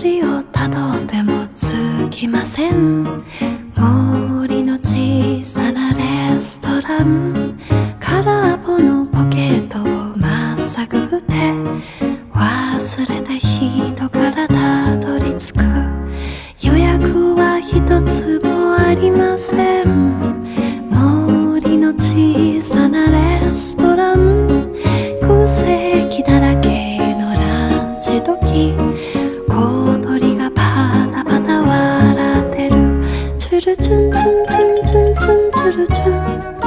りをたどってもつきません。森の小さなレストラン、空っぽのポケットをまっさぐって忘れた人からたどり着く。予約は一つもありません。森の小さなレストラン、空席だらけのランチ時、小鳥がパタパタ笑ってる。チュルチュンチュンチュンチュンチュンチュルチュン。